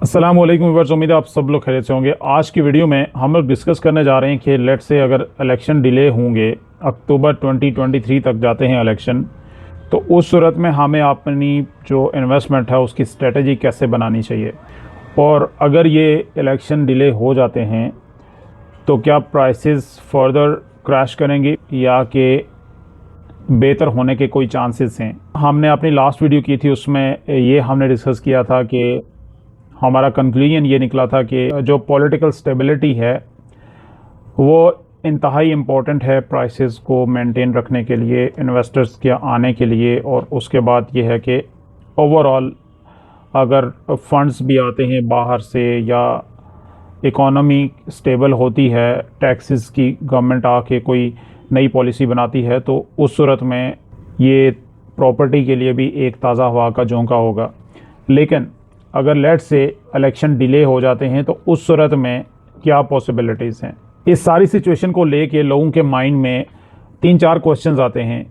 अस्सलाम वालेकुम व्यूअर्स, उम्मीद है आप सब लोग खैरियत से होंगे। आज की वीडियो में हम लोग डिस्कस करने जा रहे हैं कि लेट्स से अगर इलेक्शन डिले होंगे, अक्टूबर 2023 तक जाते हैं इलेक्शन, तो उस सूरत में हमें अपनी जो इन्वेस्टमेंट है उसकी स्ट्रेटजी कैसे बनानी चाहिए। और अगर ये इलेक्शन डिले हो जाते हैं तो क्या प्राइसेस फर्दर क्रैश करेंगे या कि बेहतर होने के कोई चांसेस हैं। हमने अपनी लास्ट वीडियो की थी, उसमें ये हमने डिस्कस किया था कि हमारा कंक्लूजन ये निकला था कि जो पॉलिटिकल स्टेबिलिटी है वो इंतहाई इम्पोर्टेंट है प्राइसेस को मेंटेन रखने के लिए, इन्वेस्टर्स के आने के लिए। और उसके बाद ये है कि ओवरऑल अगर फंड्स भी आते हैं बाहर से या इकोनॉमी स्टेबल होती है, टैक्सेस की गवर्नमेंट आके कोई नई पॉलिसी बनाती है, तो उस सूरत में ये प्रॉपर्टी के लिए भी एक ताज़ा हवा का झोंका होगा। लेकिन अगर लेट से इलेक्शन डिले हो जाते हैं तो उस सूरत में क्या पॉसिबिलिटीज़ हैं। इस सारी सिचुएशन को लेके लोगों के माइंड में 3-4 क्वेश्चंस आते हैं,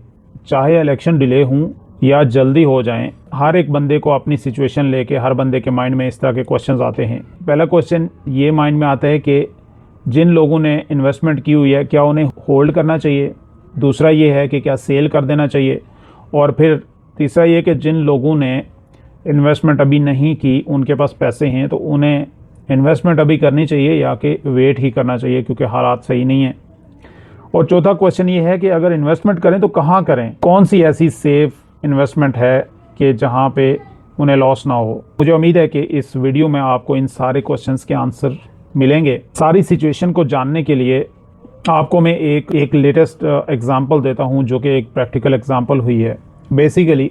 चाहे इलेक्शन डिले हों या जल्दी हो जाएं। हर एक बंदे को अपनी सिचुएशन लेके हर बंदे के माइंड में इस तरह के क्वेश्चंस आते हैं। पहला क्वेश्चन ये माइंड में आता है कि जिन लोगों ने इन्वेस्टमेंट की हुई है क्या उन्हें होल्ड करना चाहिए। दूसरा ये है कि क्या सेल कर देना चाहिए। और फिर तीसरा ये कि जिन लोगों ने इन्वेस्टमेंट अभी नहीं की, उनके पास पैसे हैं, तो उन्हें इन्वेस्टमेंट अभी करनी चाहिए या कि वेट ही करना चाहिए क्योंकि हालात सही नहीं हैं। और चौथा क्वेश्चन ये है कि अगर इन्वेस्टमेंट करें तो कहाँ करें, कौन सी ऐसी सेफ इन्वेस्टमेंट है कि जहाँ पे उन्हें लॉस ना हो। मुझे उम्मीद है कि इस वीडियो में आपको इन सारे क्वेश्चंस के आंसर मिलेंगे। सारी सिचुएशन को जानने के लिए आपको मैं एक लेटेस्ट एग्जांपल देता हूँ जो कि एक प्रैक्टिकल एग्जांपल हुई है। बेसिकली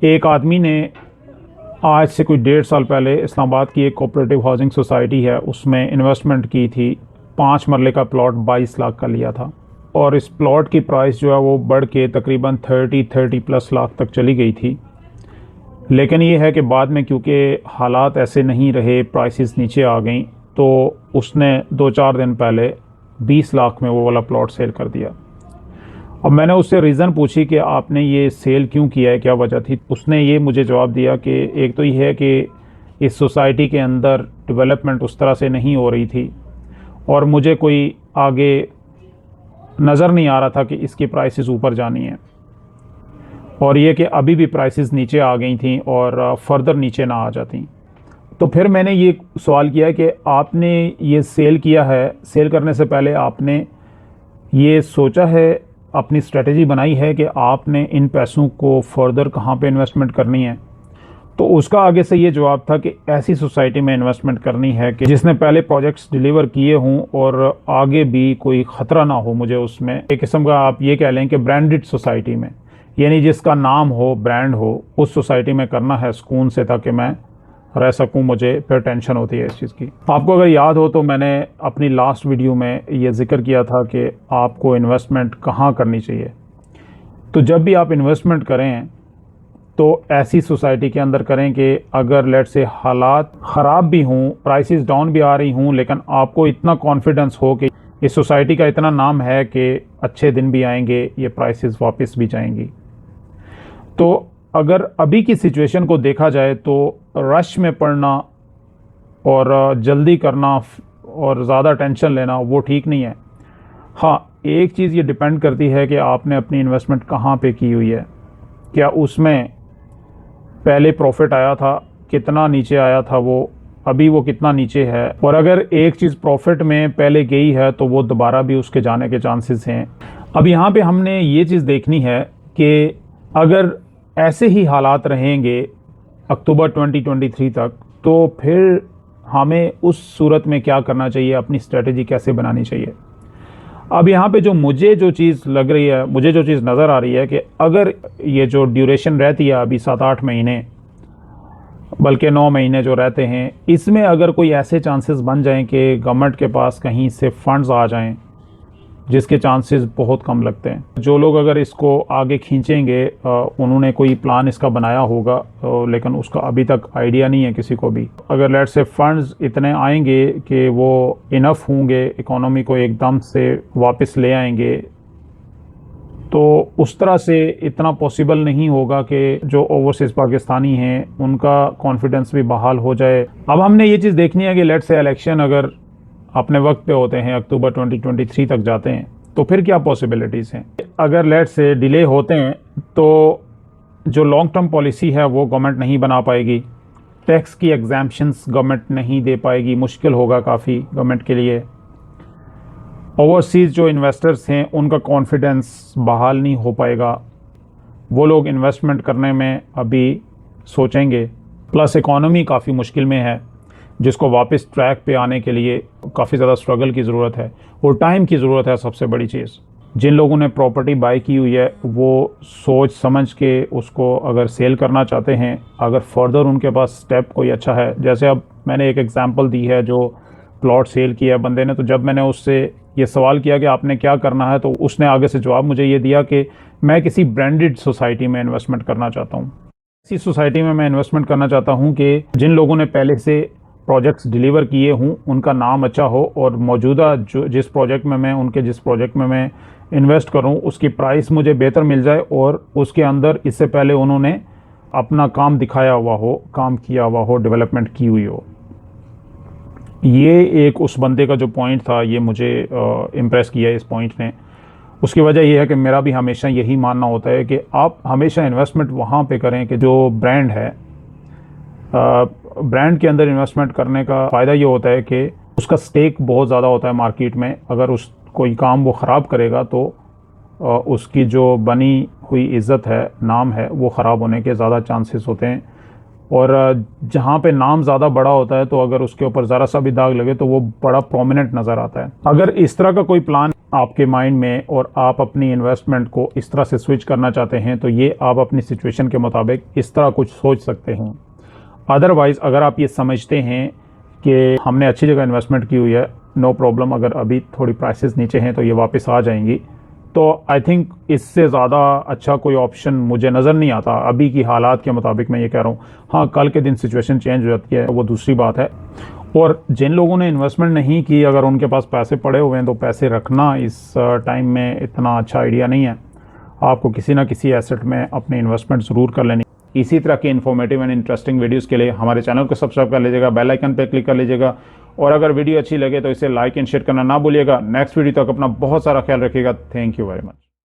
एक आदमी ने आज से कोई 1.5 साल पहले इस्लामाबाद की एक कोऑपरेटिव हाउसिंग सोसाइटी है, उसमें इन्वेस्टमेंट की थी। 5 मरले का प्लॉट 22 लाख का लिया था और इस प्लॉट की प्राइस जो है वो बढ़ के तकरीबन 30+ लाख तक चली गई थी। लेकिन ये है कि बाद में क्योंकि हालात ऐसे नहीं रहे, प्राइसेस नीचे आ गई, तो उसने 2-4 दिन पहले 20 लाख में वो वाला प्लॉट सेल कर दिया। अब मैंने उससे रीज़न पूछी कि आपने ये सेल क्यों किया है, क्या वजह थी। उसने ये मुझे जवाब दिया कि एक तो ये है कि इस सोसाइटी के अंदर डेवलपमेंट उस तरह से नहीं हो रही थी और मुझे कोई आगे नज़र नहीं आ रहा था कि इसकी प्राइसेस ऊपर जानी है, और ये कि अभी भी प्राइसेस नीचे आ गई थी और फर्दर नीचे ना आ जाती। तो फिर मैंने ये सवाल किया कि आपने ये सेल किया है, सेल करने से पहले आपने ये सोचा है, अपनी स्ट्रेटजी बनाई है कि आपने इन पैसों को फर्दर कहाँ पे इन्वेस्टमेंट करनी है। तो उसका आगे से ये जवाब था कि ऐसी सोसाइटी में इन्वेस्टमेंट करनी है कि जिसने पहले प्रोजेक्ट्स डिलीवर किए हों और आगे भी कोई ख़तरा ना हो मुझे उसमें। एक किस्म का आप ये कह लें कि ब्रांडेड सोसाइटी में, यानी जिसका नाम हो, ब्रांड हो, उस सोसाइटी में करना है सुकून से, ताकि मैं रह सकूं। मुझे फिर टेंशन होती है इस चीज़ की। आपको अगर याद हो तो मैंने अपनी लास्ट वीडियो में ये जिक्र किया था कि आपको इन्वेस्टमेंट कहाँ करनी चाहिए। तो जब भी आप इन्वेस्टमेंट करें तो ऐसी सोसाइटी के अंदर करें कि अगर लेट से हालात ख़राब भी हों, प्राइसेस डाउन भी आ रही हों, लेकिन आपको इतना कॉन्फिडेंस हो कि इस सोसाइटी का इतना नाम है कि अच्छे दिन भी आएंगे, ये प्राइसेस वापस भी जाएंगी। तो अगर अभी की सिचुएशन को देखा जाए तो रश में पड़ना और जल्दी करना और ज़्यादा टेंशन लेना वो ठीक नहीं है। हाँ, एक चीज़ ये डिपेंड करती है कि आपने अपनी इन्वेस्टमेंट कहाँ पे की हुई है, क्या उसमें पहले प्रॉफिट आया था, कितना नीचे आया था वो, अभी वो कितना नीचे है। और अगर एक चीज़ प्रॉफिट में पहले गई है तो वो दोबारा भी उसके जाने के चांसेस हैं। अब यहाँ पे हमने ये चीज़ देखनी है कि अगर ऐसे ही हालात रहेंगे अक्टूबर 2023 तक, तो फिर हमें उस सूरत में क्या करना चाहिए, अपनी स्ट्रेटजी कैसे बनानी चाहिए। अब यहाँ पे मुझे जो चीज़ लग रही है, मुझे जो चीज़ नज़र आ रही है कि अगर ये जो ड्यूरेशन रहती है अभी 7-8 महीने, बल्कि 9 महीने जो रहते हैं, इसमें अगर कोई ऐसे चांसेस बन जाएं कि गवर्नमेंट के पास कहीं से फंड्स आ जाएं, जिसके चांसेस बहुत कम लगते हैं। जो लोग अगर इसको आगे खींचेंगे, उन्होंने कोई प्लान इसका बनाया होगा, लेकिन उसका अभी तक आइडिया नहीं है किसी को भी। अगर लेट से फंड्स इतने आएंगे कि वो इनफ होंगे, इकोनॉमी को एकदम से वापस ले आएंगे, तो उस तरह से इतना पॉसिबल नहीं होगा कि जो ओवरसीज पाकिस्तानी हैं उनका कॉन्फिडेंस भी बहाल हो जाए। अब हमने ये चीज़ देखनी है कि लेट से इलेक्शन अगर अपने वक्त पे होते हैं, अक्टूबर 2023 तक जाते हैं, तो फिर क्या पॉसिबिलिटीज़ हैं। अगर लेट से डिले होते हैं तो जो लॉन्ग टर्म पॉलिसी है वो गवर्नमेंट नहीं बना पाएगी, टैक्स की एग्जाम्पशंस गवर्नमेंट नहीं दे पाएगी, मुश्किल होगा काफ़ी गवर्नमेंट के लिए। ओवरसीज़ जो इन्वेस्टर्स हैं उनका कॉन्फिडेंस बहाल नहीं हो पाएगा, वो लोग इन्वेस्टमेंट करने में अभी सोचेंगे। प्लस इकॉनमी काफ़ी मुश्किल में है, जिसको वापस ट्रैक पे आने के लिए काफ़ी ज़्यादा स्ट्रगल की ज़रूरत है और टाइम की ज़रूरत है। सबसे बड़ी चीज़, जिन लोगों ने प्रॉपर्टी बाय की हुई है वो सोच समझ के उसको अगर सेल करना चाहते हैं, अगर फर्दर उनके पास स्टेप कोई अच्छा है, जैसे अब मैंने एक एग्जांपल दी है जो प्लॉट सेल किया बंदे ने, तो जब मैंने उससे ये सवाल किया कि आपने क्या करना है, तो उसने आगे से जवाब मुझे ये दिया कि मैं किसी ब्रांडेड सोसाइटी में इन्वेस्टमेंट करना चाहता हूँ। ऐसी सोसाइटी में मैं इन्वेस्टमेंट करना चाहता हूँ कि जिन लोगों ने पहले से प्रोजेक्ट्स डिलीवर किए हूँ उनका नाम अच्छा हो और मौजूदा जो जिस प्रोजेक्ट में मैं इन्वेस्ट करूँ उसकी प्राइस मुझे बेहतर मिल जाए और उसके अंदर इससे पहले उन्होंने अपना काम दिखाया हुआ हो, काम किया हुआ हो, डेवलपमेंट की हुई हो। ये एक उस बंदे का जो पॉइंट था ये मुझे इम्प्रेस किया इस पॉइंट ने। उसकी वजह यह है कि मेरा भी हमेशा यही मानना होता है कि आप हमेशा इन्वेस्टमेंट वहाँ पे करें कि जो ब्रांड है, ब्रांड के अंदर इन्वेस्टमेंट करने का फ़ायदा ये होता है कि उसका स्टेक बहुत ज़्यादा होता है मार्केट में। अगर उस कोई काम वो ख़राब करेगा तो उसकी जो बनी हुई इज़्ज़त है, नाम है, वो ख़राब होने के ज़्यादा चांसेस होते हैं। और जहाँ पे नाम ज़्यादा बड़ा होता है तो अगर उसके ऊपर ज़रा सा भी दाग लगे तो वो बड़ा प्रोमिनेंट नज़र आता है। अगर इस तरह का कोई प्लान आपके माइंड में और आप अपनी इन्वेस्टमेंट को इस तरह से स्विच करना चाहते हैं तो ये आप अपनी सिचुएशन के मुताबिक इस तरह कुछ सोच सकते हैं। अदरवाइज़ अगर आप ये समझते हैं कि हमने अच्छी जगह इन्वेस्टमेंट की हुई है, नो प्रॉब्लम, अगर अभी थोड़ी प्राइसेस नीचे हैं तो ये वापस आ जाएंगी, तो आई थिंक इससे ज़्यादा अच्छा कोई ऑप्शन मुझे नज़र नहीं आता अभी की हालात के मुताबिक। मैं ये कह रहा हूँ, हाँ कल के दिन सिचुएशन चेंज हो जाती है, वो दूसरी बात है। और जिन लोगों ने इन्वेस्टमेंट नहीं की, अगर उनके पास पैसे पड़े हुए हैं तो पैसे रखना इस टाइम में इतना अच्छा आइडिया नहीं है। आपको किसी ना किसी एसेट में अपनी इन्वेस्टमेंट ज़रूर कर लेनी। इसी तरह के इन्फॉर्मेटिव एंड इंटरेस्टिंग वीडियोज़ के लिए हमारे चैनल को सब्सक्राइब कर लीजिएगा, बेल आइकन पर क्लिक कर लीजिएगा, और अगर वीडियो अच्छी लगे तो इसे लाइक एंड शेयर करना ना भूलिएगा। नेक्स्ट वीडियो तक अपना बहुत सारा ख्याल रखिएगा। Thank you very much.